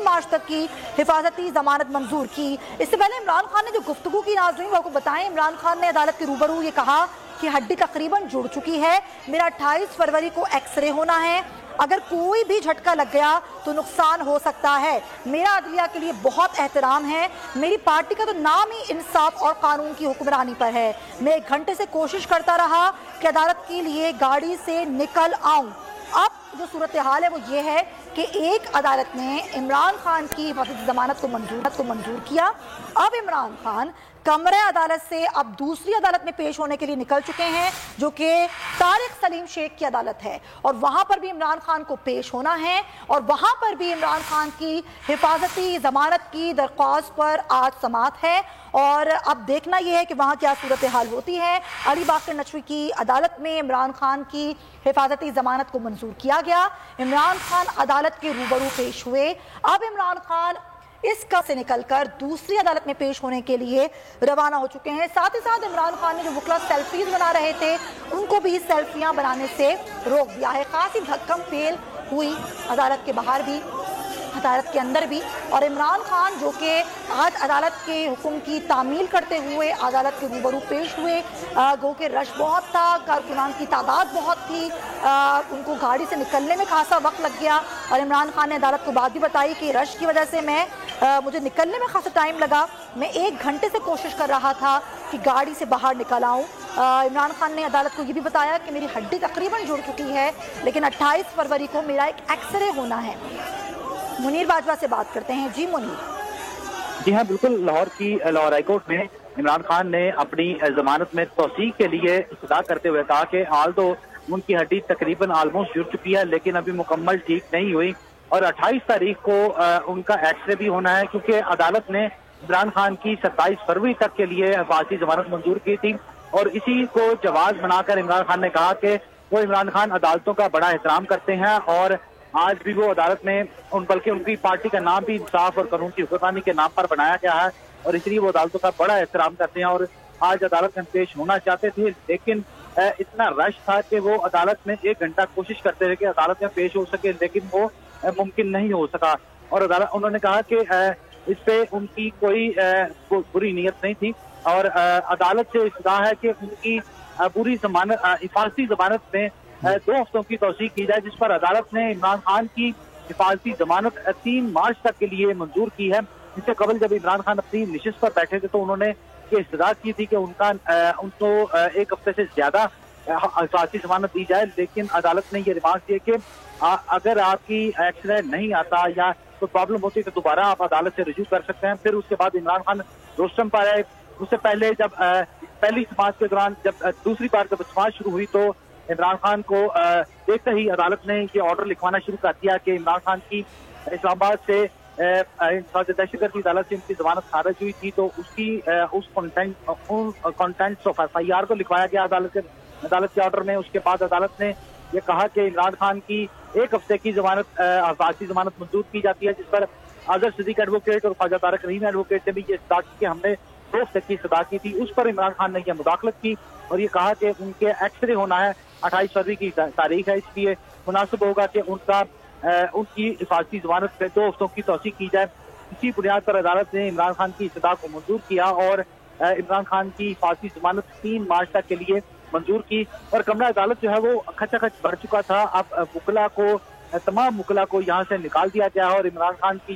मार्च तक की हिफाजती जमानत मंजूर की। इससे पहले इमरान खान ने जो गुफ्तगू की नाज़रीन वो आपको बताएं, इमरान खान ने अदालत के रूबरू ये कहा कि हड्डी तकरीबन जुड़ चुकी है, मेरा 28 फरवरी को एक्सरे होना है, अगर कोई भी झटका लग गया तो नुकसान हो सकता है, मेरा अदलिया के लिए बहुत एहतराम है, मेरी पार्टी का तो नाम ही इंसाफ और कानून की हुक्मरानी पर है, मैं 1 घंटे से कोशिश करता रहा कि अदालत के लिए गाड़ी से निकल आऊं। अब जो सूरत हाल है वो ये है कि एक अदालत ने इमरान खान की हिफाजती जमानत को मंजूर किया। अब इमरान खान कमरे अदालत से अब दूसरी अदालत में पेश होने के लिए निकल चुके हैं, जो कि तारिक सलीम शेख की अदालत है, और वहां पर भी इमरान खान को पेश होना है और वहां पर भी इमरान खान की हिफाजती जमानत की दरख्वास्त पर आज समाअत है। और अब देखना यह है कि वहां क्या सूरत हाल होती है। अली बाकर नचवी की अदालत में इमरान खान की हिफाजती जमानत को मंजूर किया गया, इमरान खान अदालत के रूबरू पेश हुए। अब इमरान खान इस कम से निकलकर दूसरी अदालत में पेश होने के लिए रवाना हो चुके हैं। साथ ही साथ इमरान खान ने जो वकला सेल्फीज बना रहे थे उनको भी सेल्फियां बनाने से रोक दिया है। खासी धक्कम पेल हुई अदालत के बाहर भी, अदालत के अंदर भी, और इमरान खान जो कि आज अदालत के हुक्म की तामील करते हुए अदालत के रूबरू पेश हुए। गो के रश बहुत था, कारकुनान की तादाद बहुत थी, उनको गाड़ी से निकलने में खासा वक्त लग गया, और इमरान खान ने अदालत को बात भी बताई कि रश की वजह से मुझे निकलने में खासा टाइम लगा, मैं 1 घंटे से कोशिश कर रहा था कि गाड़ी से बाहर निकल आऊँ। इमरान खान ने अदालत को ये भी बताया कि मेरी हड्डी तकरीबन जुड़ चुकी है, लेकिन 28 फरवरी को मेरा एक एक्सरे होना है। मुनीर बाजवा से बात करते हैं। जी मुनीर। जी हाँ, बिल्कुल। लाहौर हाईकोर्ट में इमरान खान ने अपनी जमानत में तौसीक के लिए इस्तदा करते हुए कहा कि हाल तो उनकी हड्डी तकरीबन ऑलमोस्ट जुड़ चुकी है, लेकिन अभी मुकम्मल ठीक नहीं हुई, और 28 तारीख को उनका एक्सरे भी होना है, क्योंकि अदालत ने इमरान खान की 27 फरवरी तक के लिए हिफाजती जमानत मंजूर की थी। और इसी को जवाब बनाकर इमरान खान ने कहा कि वो इमरान खान अदालतों का बड़ा एहतराम करते हैं, और आज भी वो अदालत में बल्कि उनकी पार्टी का नाम भी इंसाफ और कानून की हुक्मरानी के नाम पर बनाया गया है, और इसलिए वो अदालतों का बड़ा एहतराम करते हैं। और आज अदालत में पेश होना चाहते थे, लेकिन इतना रश था कि वो अदालत में 1 घंटा कोशिश करते रहे कि अदालत में पेश हो सके, लेकिन वो मुमकिन नहीं हो सका। और उन्होंने कहा कि इस पे उनकी कोई बुरी नीयत नहीं थी, और अदालत से इस्तदा है कि उनकी पूरी जमानत हिफाजती जमानत में 2 हफ्तों की तौसीक की जाए, जिस पर अदालत ने इमरान खान की हिफाजती जमानत 3 मार्च तक के लिए मंजूर की है। इससे कबल जब इमरान खान अपनी निशिस्त पर बैठे थे तो उन्होंने ये इस्तदा की थी कि उनको 1 हफ्ते से ज्यादा हिफाजती जमानत दी जाए, लेकिन अदालत ने ये रिमार्क दिया कि अगर आपकी एक्सरे नहीं आता या कोई प्रॉब्लम होती है तो दोबारा आप अदालत से रिज्यू कर सकते हैं। फिर उसके बाद इमरान खान रोस्टम पर आए। उससे पहले जब पहली समाअत के दौरान जब दूसरी बार जब समाअत शुरू हुई तो इमरान खान को देखते ही अदालत ने ये ऑर्डर लिखवाना शुरू कर दिया कि इमरान खान की इस्लामाबाद से दहशतगर्दी अदालत से उनकी जमानत खारिज हुई थी, तो उस कंटेंट्स ऑफ FIR को लिखवाया गया अदालत के ऑर्डर में। उसके बाद अदालत ने ये कहा कि इमरान खान की 1 हफ्ते की जमानत हिफाजती जमानत मंजूर की जाती है, जिस पर आजर सिद्दीक एडवोकेट और ख्वाजा तारक रहीम एडवोकेट ने भी ये इस्तदा की कि हमने 2 हफ्ते की सदा की थी। उस पर इमरान खान ने यह मुदाखलत की और ये कहा कि उनके एक्सरे होना है, 28 फरवरी की तारीख है, इसलिए मुनासिब होगा कि उनकी हिफाजती जमानत पे 2 हफ्तों की तौसीक की जाए। इसी बुनियाद पर अदालत ने इमरान खान की इस्तदा को मंजूर किया और इमरान खान की हिफाजती जमानत 3 मार्च तक के लिए मंजूर की। और कमरा अदालत जो है वो खचाखच भर चुका था। अब तमाम मुकला को यहाँ से निकाल दिया गया है और इमरान खान की